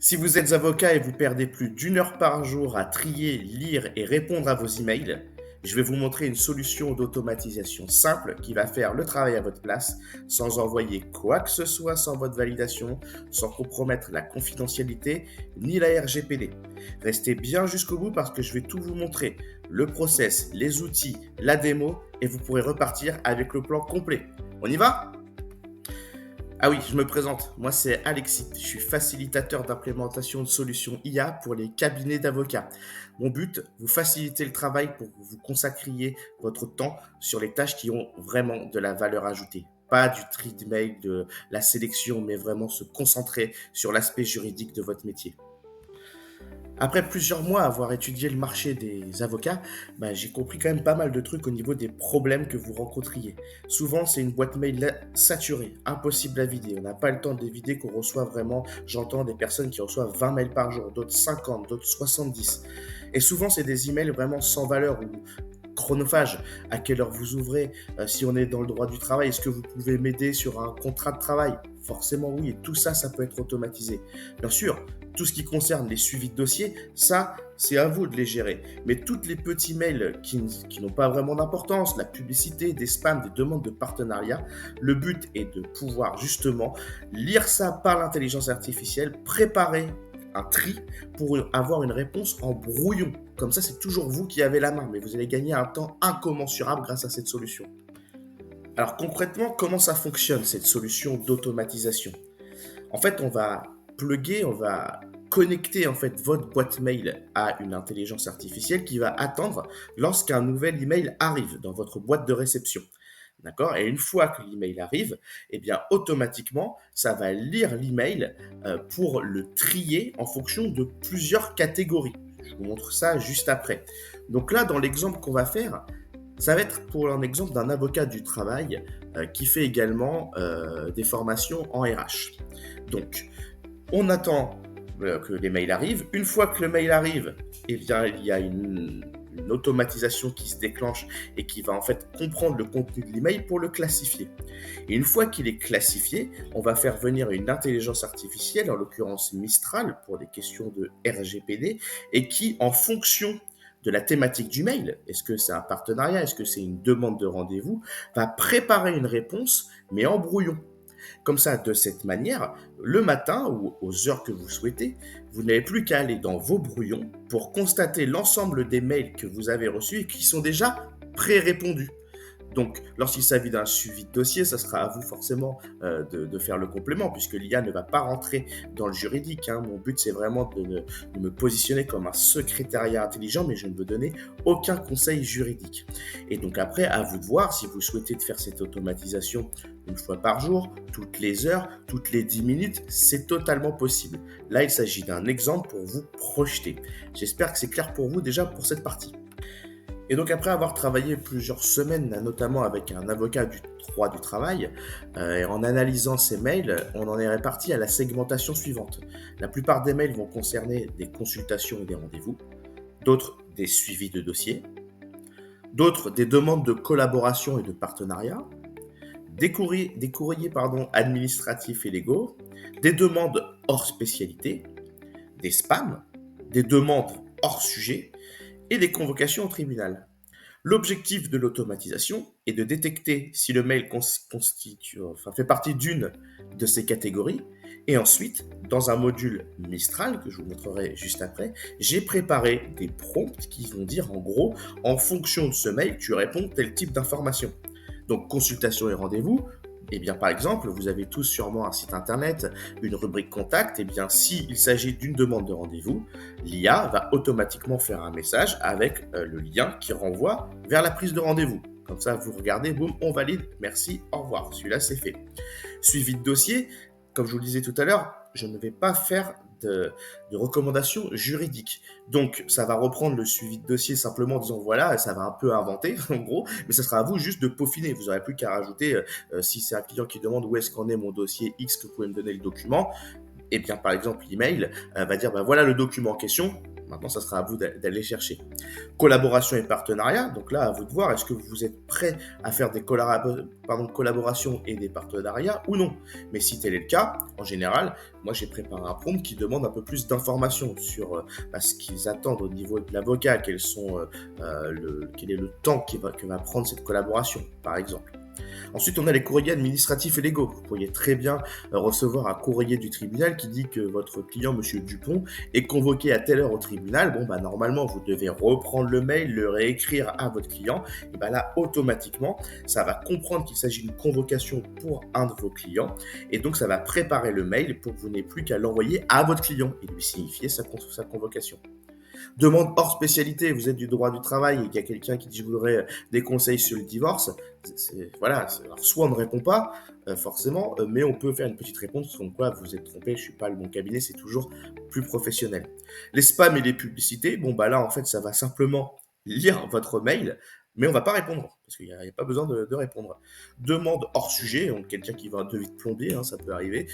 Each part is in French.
Si vous êtes avocat et vous perdez plus d'une heure par jour à trier, lire et répondre à vos emails, je vais vous montrer une solution d'automatisation simple qui va faire le travail à votre place sans envoyer quoi que ce soit sans votre validation, sans compromettre la confidentialité ni la RGPD. Restez bien jusqu'au bout parce que je vais tout vous montrer, le process, les outils, la démo et vous pourrez repartir avec le plan complet. On y va? Ah oui, je me présente. Moi, c'est Alexis. Je suis facilitateur d'implémentation de solutions IA pour les cabinets d'avocats. Mon but, vous faciliter le travail pour que vous consacriez votre temps sur les tâches qui ont vraiment de la valeur ajoutée. Pas du tri de mail, de la sélection, mais vraiment se concentrer sur l'aspect juridique de votre métier. Après plusieurs mois à avoir étudié le marché des avocats, j'ai compris quand même pas mal de trucs au niveau des problèmes que vous rencontriez. Souvent, c'est une boîte mail saturée, impossible à vider. On n'a pas le temps de les vider qu'on reçoit vraiment. J'entends des personnes qui reçoivent 20 mails par jour, d'autres 50, d'autres 70. Et souvent, c'est des emails vraiment sans valeur ou chronophage. À quelle heure vous ouvrez? Si on est dans le droit du travail, est-ce que vous pouvez m'aider sur un contrat de travail? Forcément oui, et tout ça, ça peut être automatisé. Bien sûr, tout ce qui concerne les suivis de dossiers, ça, c'est à vous de les gérer. Mais toutes les petits mails qui n'ont pas vraiment d'importance, la publicité, des spams, des demandes de partenariat, le but est de pouvoir justement lire ça par l'intelligence artificielle, préparer un tri pour avoir une réponse en brouillon. Comme ça, c'est toujours vous qui avez la main, mais vous allez gagner un temps incommensurable grâce à cette solution. Alors concrètement, comment ça fonctionne cette solution d'automatisation? En fait, on va connecter en fait votre boîte mail à une intelligence artificielle qui va attendre lorsqu'un nouvel email arrive dans votre boîte de réception. D'accord? Et une fois que l'email arrive, eh bien, automatiquement, ça va lire l'email pour le trier en fonction de plusieurs catégories. Je vous montre ça juste après. Donc là, dans l'exemple qu'on va faire, ça va être pour un exemple d'un avocat du travail qui fait également des formations en RH. Donc, on attend que les mails arrivent. Une fois que le mail arrive, eh bien, il y a une automatisation qui se déclenche et qui va en fait comprendre le contenu de l'email pour le classifier. Et une fois qu'il est classifié, on va faire venir une intelligence artificielle, en l'occurrence Mistral, pour des questions de RGPD, et qui, en fonction de la thématique du mail, est-ce que c'est un partenariat, est-ce que c'est une demande de rendez-vous, va préparer une réponse, mais en brouillon. Comme ça, de cette manière, le matin ou aux heures que vous souhaitez, vous n'avez plus qu'à aller dans vos brouillons pour constater l'ensemble des mails que vous avez reçus et qui sont déjà pré-répondus. Donc, lorsqu'il s'agit d'un suivi de dossier, ça sera à vous forcément de faire le complément, puisque l'IA ne va pas rentrer dans le juridique. Hein. Mon but, c'est vraiment de me positionner comme un secrétariat intelligent, mais je ne veux donner aucun conseil juridique. Et donc après, à vous de voir si vous souhaitez de faire cette automatisation une fois par jour, toutes les heures, toutes les 10 minutes, c'est totalement possible. Là, il s'agit d'un exemple pour vous projeter. J'espère que c'est clair pour vous déjà pour cette partie. Et donc après avoir travaillé plusieurs semaines, notamment avec un avocat du droit du travail, et en analysant ces mails, on en est réparti à la segmentation suivante. La plupart des mails vont concerner des consultations et des rendez-vous, d'autres des suivis de dossiers, d'autres des demandes de collaboration et de partenariat, des courriers administratifs et légaux, des demandes hors spécialité, des spams, des demandes hors sujet et des convocations au tribunal. L'objectif de l'automatisation est de détecter si le mail fait partie d'une de ces catégories. Et ensuite, dans un module Mistral, que je vous montrerai juste après, j'ai préparé des prompts qui vont dire en gros, en fonction de ce mail, tu réponds tel type d'information. Donc, consultation et rendez-vous. Eh bien, par exemple, vous avez tous sûrement un site internet, une rubrique contact. Eh bien, s'il s'agit d'une demande de rendez-vous, l'IA va automatiquement faire un message avec le lien qui renvoie vers la prise de rendez-vous. Comme ça, vous regardez, boum, on valide, merci, au revoir. Celui-là, c'est fait. Suivi de dossier, comme je vous le disais tout à l'heure, je ne vais pas faire de recommandations juridiques. Donc, ça va reprendre le suivi de dossier simplement en disant voilà, ça va un peu inventer, en gros, mais ça sera à vous juste de peaufiner. Vous n'aurez plus qu'à rajouter, si c'est un client qui demande où est-ce qu'en est mon dossier X, que vous pouvez me donner le document, et bien par exemple l'email va dire voilà le document en question, Maintenant, ça sera à vous d'aller chercher. Collaboration et partenariat. Donc là, à vous de voir, est-ce que vous êtes prêt à faire des collaborations et des partenariats ou non. Mais si tel est le cas, en général, moi j'ai préparé un prompt qui demande un peu plus d'informations sur ce qu'ils attendent au niveau de l'avocat, quel est le temps que va prendre cette collaboration, par exemple. Ensuite, on a les courriers administratifs et légaux. Vous pourriez très bien recevoir un courrier du tribunal qui dit que votre client, Monsieur Dupont, est convoqué à telle heure au tribunal. Bon, normalement, vous devez reprendre le mail, le réécrire à votre client. Et là, automatiquement, ça va comprendre qu'il s'agit d'une convocation pour un de vos clients. Et donc, ça va préparer le mail pour que vous n'ayez plus qu'à l'envoyer à votre client et lui signifier sa convocation. Demande hors spécialité, vous êtes du droit du travail et qu'il y a quelqu'un qui dit je voudrais des conseils sur le divorce, alors soit on ne répond pas forcément, mais on peut faire une petite réponse comme quoi vous êtes trompé, je ne suis pas le bon cabinet, c'est toujours plus professionnel. Les spams et les publicités, là en fait ça va simplement lire votre mail, mais on ne va pas répondre, parce qu'il n'y a pas besoin de répondre. Demande hors sujet, donc quelqu'un qui veut un devis de plombier, ça peut arriver.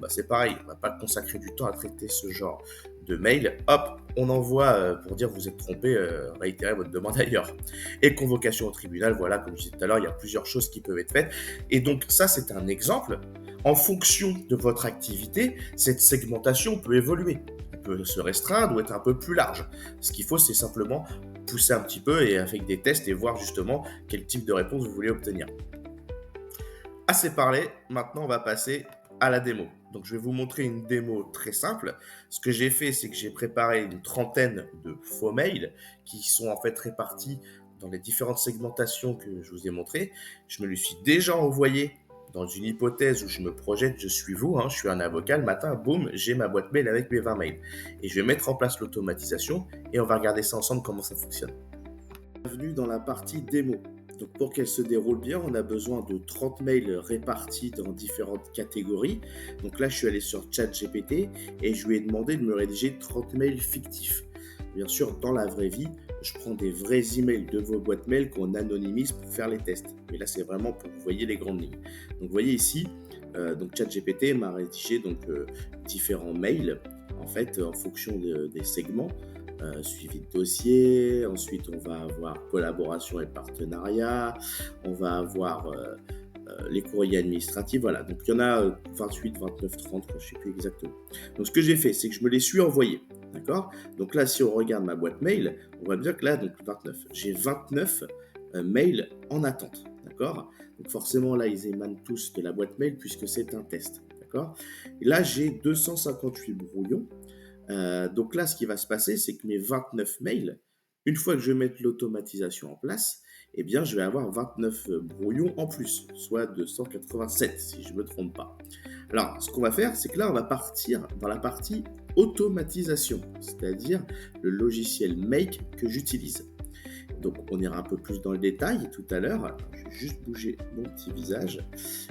C'est pareil, on ne va pas consacrer du temps à traiter ce genre de mail. Hop, on envoie pour dire vous êtes trompé, réitérez votre demande ailleurs. Et convocation au tribunal, voilà, comme je disais tout à l'heure, il y a plusieurs choses qui peuvent être faites. Et donc ça, c'est un exemple. En fonction de votre activité, cette segmentation peut évoluer. Elle peut se restreindre ou être un peu plus large. Ce qu'il faut, c'est simplement pousser un petit peu et avec des tests et voir justement quel type de réponse vous voulez obtenir. Assez parlé, maintenant on va passer à la démo. Donc je vais vous montrer une démo très simple. Ce que j'ai fait, c'est que j'ai préparé une trentaine de faux mails qui sont en fait répartis dans les différentes segmentations que je vous ai montrées. Je me les suis déjà envoyé dans une hypothèse où je me projette, je suis vous, je suis un avocat, le matin, boum, j'ai ma boîte mail avec mes 20 mails. Et je vais mettre en place l'automatisation et on va regarder ça ensemble comment ça fonctionne. Bienvenue dans la partie démo. Donc pour qu'elle se déroule bien, on a besoin de 30 mails répartis dans différentes catégories. Donc là, je suis allé sur ChatGPT et je lui ai demandé de me rédiger 30 mails fictifs. Bien sûr, dans la vraie vie, je prends des vrais emails de vos boîtes mail qu'on anonymise pour faire les tests. Mais là, c'est vraiment pour que vous voyez les grandes lignes. Donc vous voyez ici, ChatGPT m'a rédigé différents mails en fait en fonction des segments. Suivi de dossier, ensuite on va avoir collaboration et partenariat, on va avoir les courriers administratifs, voilà. Donc il y en a 28, 29, 30, je ne sais plus exactement. Donc ce que j'ai fait, c'est que je me les suis envoyés, d'accord. Donc là, si on regarde ma boîte mail, on voit bien que là, donc 29, j'ai 29 mails en attente, d'accord. Donc forcément là, ils émanent tous de la boîte mail puisque c'est un test, d'accord. Et là, j'ai 258 brouillons. Donc là, ce qui va se passer, c'est que mes 29 mails, une fois que je vais mettre l'automatisation en place, je vais avoir 29 brouillons en plus, soit 287 si je ne me trompe pas. Alors, ce qu'on va faire, c'est que là, on va partir dans la partie automatisation, c'est-à-dire le logiciel Make que j'utilise. Donc, on ira un peu plus dans le détail tout à l'heure. Je vais juste bouger mon petit visage.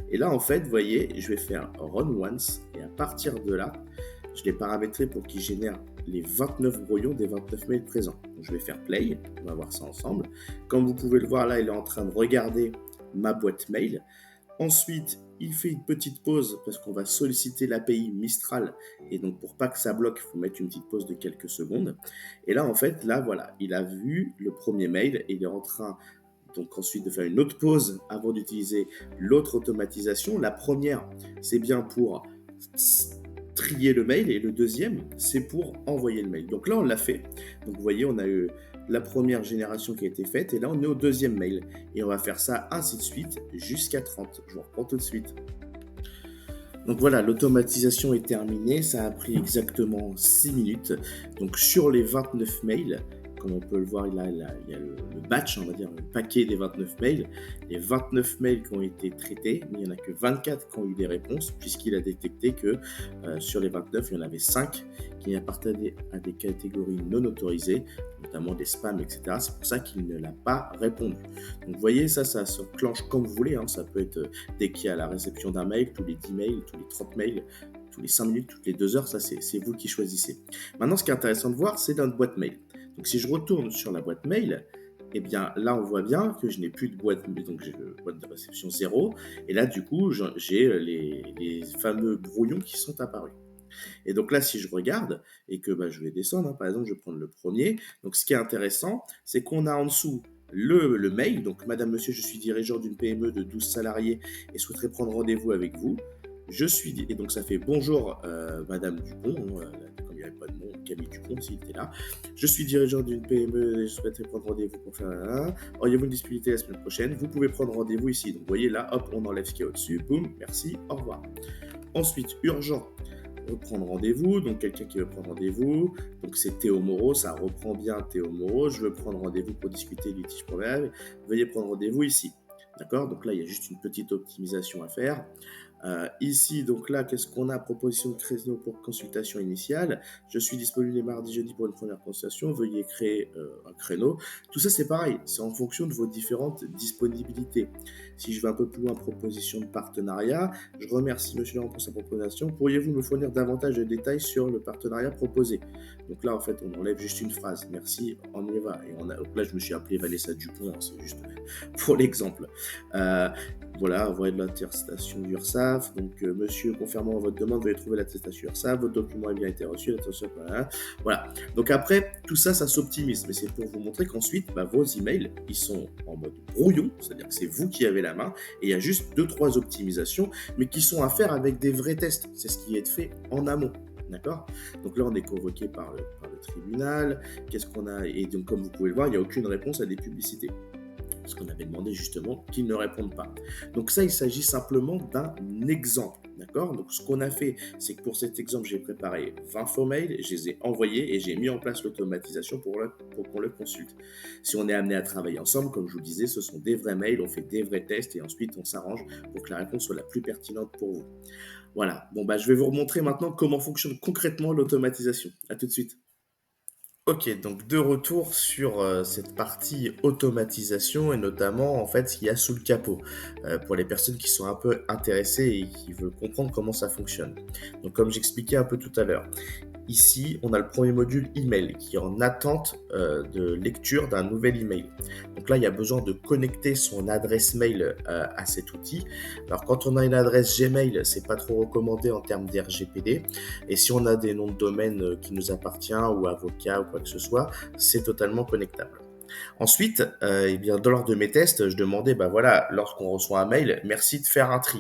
Et là, en fait, vous voyez, je vais faire Run Once. Et à partir de là, je l'ai paramétré pour qu'il génère les 29 brouillons des 29 mails présents. Donc, je vais faire Play. On va voir ça ensemble. Comme vous pouvez le voir là, il est en train de regarder ma boîte mail. Ensuite, il fait une petite pause parce qu'on va solliciter l'API Mistral. Et donc, pour pas que ça bloque, il faut mettre une petite pause de quelques secondes. Et là, en fait, voilà, il a vu le premier mail et il est en train donc ensuite de faire une autre pause avant d'utiliser l'autre automatisation. La première, c'est bien pour trier le mail et le deuxième, c'est pour envoyer le mail. Donc là, on l'a fait. Donc vous voyez, on a eu la première génération qui a été faite et là, on est au deuxième mail. Et on va faire ça ainsi de suite jusqu'à 30. Je vous reprends tout de suite. Donc voilà, l'automatisation est terminée. Ça a pris exactement 6 minutes. Donc sur les 29 mails, comme on peut le voir, il y a le batch, on va dire, le paquet des 29 mails. Les 29 mails qui ont été traités, mais il n'y en a que 24 qui ont eu des réponses, puisqu'il a détecté que sur les 29, il y en avait 5 qui appartenaient à des catégories non autorisées, notamment des spams, etc. C'est pour ça qu'il ne l'a pas répondu. Donc vous voyez, ça se clenche comme vous voulez. Ça peut être dès qu'il y a la réception d'un mail, tous les 10 mails, tous les 30 mails, tous les 5 minutes, toutes les 2 heures, ça c'est vous qui choisissez. Maintenant, ce qui est intéressant de voir, c'est notre boîte mail. Donc si je retourne sur la boîte mail, là on voit bien que je n'ai plus de boîte mail, donc j'ai le boîte de réception 0, et là du coup j'ai les fameux brouillons qui sont apparus. Et donc là, si je regarde et que je vais descendre, hein, par exemple, je vais prendre le premier. Donc ce qui est intéressant, c'est qu'on a en dessous le mail. Donc, Madame, Monsieur, je suis dirigeant d'une PME de 12 salariés et souhaiterais prendre rendez-vous avec vous. Et donc ça fait bonjour Madame Dupont, comme il n'y avait pas de nom, Camille Dupont s'il était là. Je suis dirigeant d'une PME et je souhaiterais prendre rendez-vous pour faire un. Auriez-vous une disponibilité la semaine prochaine? Vous pouvez prendre rendez-vous ici. Donc vous voyez là, hop, on enlève ce qu'il y a au-dessus. Boum, merci, au revoir. Ensuite, urgent, reprendre rendez-vous, donc quelqu'un qui veut prendre rendez-vous, donc c'est Théo Moreau, ça reprend bien Théo Moreau, je veux prendre rendez-vous pour discuter du litige probable, veuillez prendre rendez-vous ici. D'accord? Donc là, il y a juste une petite optimisation à faire. Ici, donc là, qu'est-ce qu'on a? Proposition de créneau pour consultation initiale. Je suis disponible les mardis, jeudi pour une première consultation. Veuillez créer un créneau. Tout ça, c'est pareil. C'est en fonction de vos différentes disponibilités. Si je vais un peu plus loin, proposition de partenariat. Je remercie Monsieur Laurent pour sa proposition. Pourriez-vous me fournir davantage de détails sur le partenariat proposé? Donc là, en fait, on enlève juste une phrase. Merci, on y va. Donc là, je me suis appelé Vanessa Dupont. Hein, c'est juste pour l'exemple. Voilà, envoyer de l'attestation d'URSSAF. Donc, monsieur, confirmant votre demande, veuillez trouver l'attestation URSSAF. Votre document a bien été reçu. Voilà. Donc, après, tout ça, ça s'optimise. Mais c'est pour vous montrer qu'ensuite, vos emails, ils sont en mode brouillon. C'est-à-dire que c'est vous qui avez la main. Et il y a juste 2-3 optimisations, mais qui sont à faire avec des vrais tests. C'est ce qui est fait en amont. D'accord? Donc là, on est convoqué par le tribunal. Qu'est-ce qu'on a? Et donc, comme vous pouvez le voir, il n'y a aucune réponse à des publicités. Parce qu'on avait demandé justement qu'ils ne répondent pas. Donc ça, il s'agit simplement d'un exemple, d'accord? Donc ce qu'on a fait, c'est que pour cet exemple, j'ai préparé 20 faux mails, je les ai envoyés et j'ai mis en place l'automatisation pour qu'on le consulte. Si on est amené à travailler ensemble, comme je vous disais, ce sont des vrais mails, on fait des vrais tests et ensuite on s'arrange pour que la réponse soit la plus pertinente pour vous. Voilà, bon je vais vous remontrer maintenant comment fonctionne concrètement l'automatisation. À tout de suite. Ok, donc de retour sur cette partie automatisation et notamment en fait ce qu'il y a sous le capot pour les personnes qui sont un peu intéressées et qui veulent comprendre comment ça fonctionne. Donc comme j'expliquais un peu tout à l'heure, ici on a le premier module email qui est en attente de lecture d'un nouvel email. Donc là il y a besoin de connecter son adresse mail à cet outil. Alors quand on a une adresse Gmail, c'est pas trop recommandé en termes d'RGPD. Et si on a des noms de domaine qui nous appartiennent ou avocats ou quoi que ce soit, c'est totalement connectable. Ensuite, lors de mes tests, je demandais, lorsqu'on reçoit un mail, merci de faire un tri.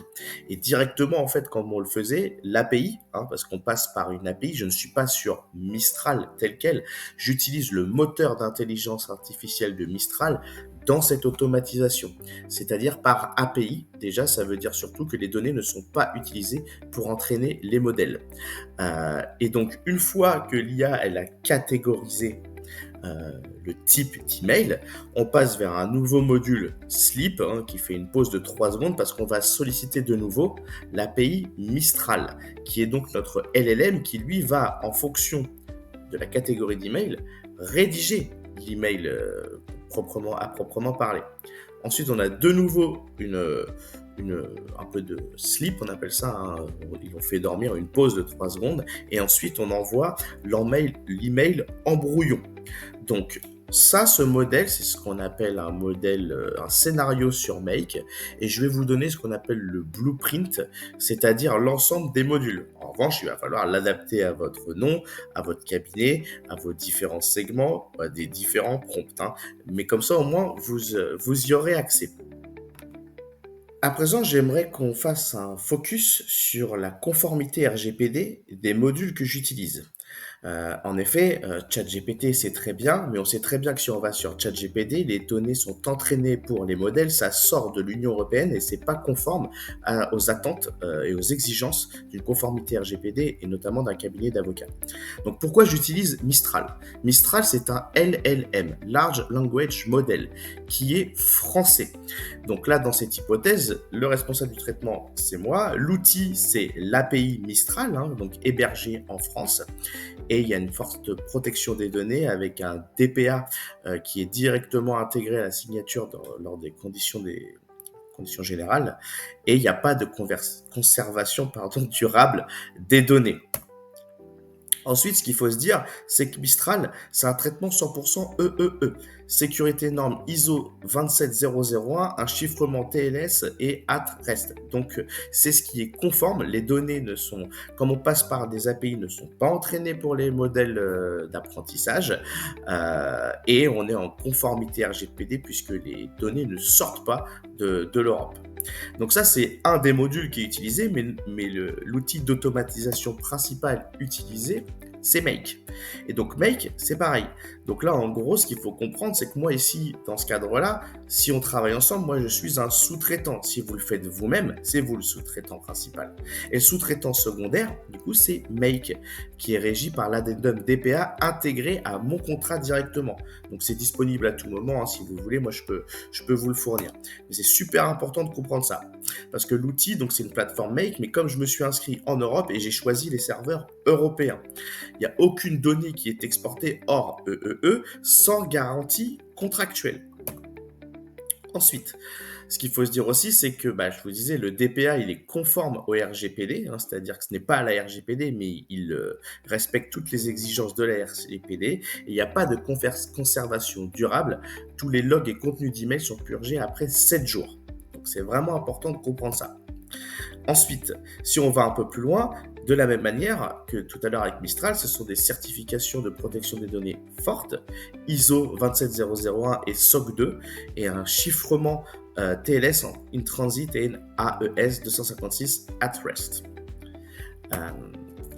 Et directement, en fait, comme on le faisait, l'API, parce qu'on passe par une API, je ne suis pas sur Mistral tel quel, j'utilise le moteur d'intelligence artificielle de Mistral dans cette automatisation. C'est-à-dire par API, déjà, ça veut dire surtout que les données ne sont pas utilisées pour entraîner les modèles. Et donc, une fois que l'IA, elle a catégorisé le type d'email, on passe vers un nouveau module Sleep qui fait une pause de 3 secondes parce qu'on va solliciter de nouveau l'API Mistral, qui est donc notre LLM qui lui va, en fonction de la catégorie d'email, rédiger l'email à proprement parler. Ensuite, on a de nouveau un peu de sleep, on appelle ça, ils ont fait dormir une pause de 3 secondes, et ensuite on envoie l'email en brouillon. Donc ça, ce modèle, c'est ce qu'on appelle un scénario sur Make, et je vais vous donner ce qu'on appelle le blueprint, c'est-à-dire l'ensemble des modules. En revanche, il va falloir l'adapter à votre nom, à votre cabinet, à vos différents segments, à des différents prompts. Mais comme ça, au moins, vous y aurez accès. À présent, j'aimerais qu'on fasse un focus sur la conformité RGPD des modules que j'utilise. En effet, ChatGPT, c'est très bien, mais on sait très bien que si on va sur ChatGPT, les données sont entraînées pour les modèles, ça sort de l'Union européenne et c'est pas conforme aux attentes et aux exigences d'une conformité RGPD et notamment d'un cabinet d'avocats. Donc pourquoi j'utilise Mistral? Mistral, c'est un LLM, Large Language Model, qui est français. Donc là, dans cette hypothèse, le responsable du traitement, c'est moi. L'outil, c'est l'API Mistral, donc hébergé en France. Et il y a une forte protection des données avec un DPA qui est directement intégré à la signature lors des conditions générales. Et il n'y a pas de conservation durable des données. Ensuite, ce qu'il faut se dire, c'est que Mistral, c'est un traitement 100% EEE. Sécurité norme ISO 27001, un chiffrement TLS et at REST. Donc, c'est ce qui est conforme. Les données ne sont, comme on passe par des API, ne sont pas entraînées pour les modèles d'apprentissage. Et on est en conformité RGPD puisque les données ne sortent pas de l'Europe. Donc ça, c'est un des modules qui est utilisé, mais l'outil d'automatisation principal utilisé, c'est Make. Et donc Make, c'est pareil. Donc là, en gros, ce qu'il faut comprendre, c'est que moi ici, dans ce cadre-là, si on travaille ensemble, moi je suis un sous-traitant. Si vous le faites vous-même, c'est vous le sous-traitant principal. Et le sous-traitant secondaire, du coup, c'est Make, qui est régi par l'addendum DPA intégré à mon contrat directement. Donc c'est disponible à tout moment, hein, si vous voulez, moi je peux vous le fournir. Mais c'est super important de comprendre ça. Parce que l'outil, donc c'est une plateforme Make, mais comme je me suis inscrit en Europe et j'ai choisi les serveurs européens, il n'y a aucune donnée qui est exportée hors EEE sans garantie contractuelle. Ensuite, ce qu'il faut se dire aussi, c'est que, je vous disais, le DPA, il est conforme au RGPD, hein, c'est-à-dire que ce n'est pas la RGPD, mais il respecte toutes les exigences de la RGPD, et il n'y a pas de conservation durable. Tous les logs et contenus d'email sont purgés après 7 jours. Donc c'est vraiment important de comprendre ça. Ensuite, si on va un peu plus loin, de la même manière que tout à l'heure avec Mistral, ce sont des certifications de protection des données fortes, ISO 27001 et SOC 2, et un chiffrement TLS en in transit et AES 256 at rest.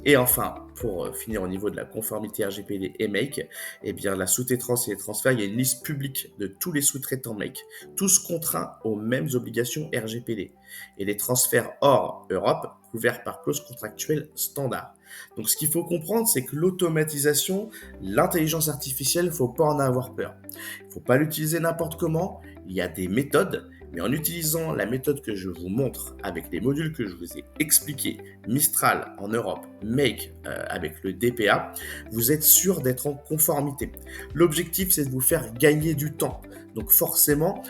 Et enfin, pour finir au niveau de la conformité RGPD et Make, eh bien la sous-traitance et les transferts, il y a une liste publique de tous les sous-traitants Make, tous contraints aux mêmes obligations RGPD. Et les transferts hors Europe, couverts par clause contractuelle standard. Donc ce qu'il faut comprendre, c'est que l'automatisation, l'intelligence artificielle, il ne faut pas en avoir peur. Il ne faut pas l'utiliser n'importe comment, il y a des méthodes, mais en utilisant la méthode que je vous montre avec les modules que je vous ai expliqués, Mistral en Europe, Make avec le DPA, vous êtes sûr d'être en conformité. L'objectif, c'est de vous faire gagner du temps. Donc forcément,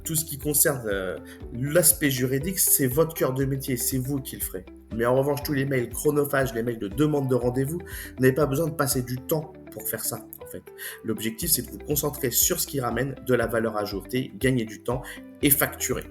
tout ce qui concerne l'aspect juridique, c'est votre cœur de métier, c'est vous qui le ferez. Mais en revanche, tous les mails chronophages, les mails de demande de rendez-vous, vous n'avez pas besoin de passer du temps pour faire ça. En fait, l'objectif, c'est de vous concentrer sur ce qui ramène de la valeur ajoutée, gagner du temps et facturer.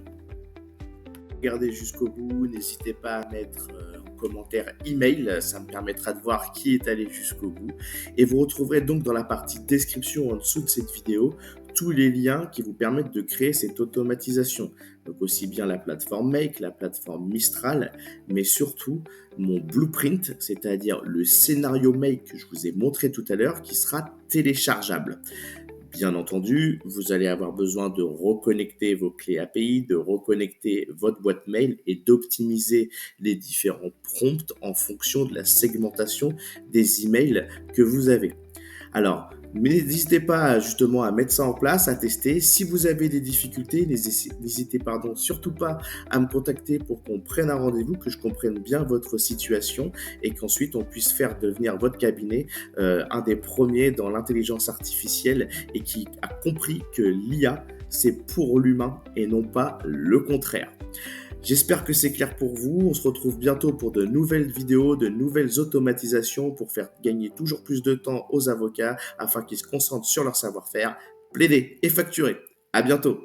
Regardez jusqu'au bout, n'hésitez pas à mettre en commentaire email, ça me permettra de voir qui est allé jusqu'au bout. Et vous retrouverez donc dans la partie description en dessous de cette vidéo tous les liens qui vous permettent de créer cette automatisation. Donc aussi bien la plateforme Make, la plateforme Mistral, mais surtout mon blueprint, c'est-à-dire le scénario Make que je vous ai montré tout à l'heure qui sera téléchargeable. Bien entendu, vous allez avoir besoin de reconnecter vos clés API, de reconnecter votre boîte mail et d'optimiser les différents prompts en fonction de la segmentation des emails que vous avez. Alors, n'hésitez pas justement à mettre ça en place, à tester. Si vous avez des difficultés, n'hésitez surtout pas à me contacter pour qu'on prenne un rendez-vous, que je comprenne bien votre situation et qu'ensuite on puisse faire devenir votre cabinet un des premiers dans l'intelligence artificielle et qui a compris que l'IA, c'est pour l'humain et non pas le contraire. J'espère que c'est clair pour vous. On se retrouve bientôt pour de nouvelles vidéos, de nouvelles automatisations pour faire gagner toujours plus de temps aux avocats afin qu'ils se concentrent sur leur savoir-faire, plaider et facturer. À bientôt.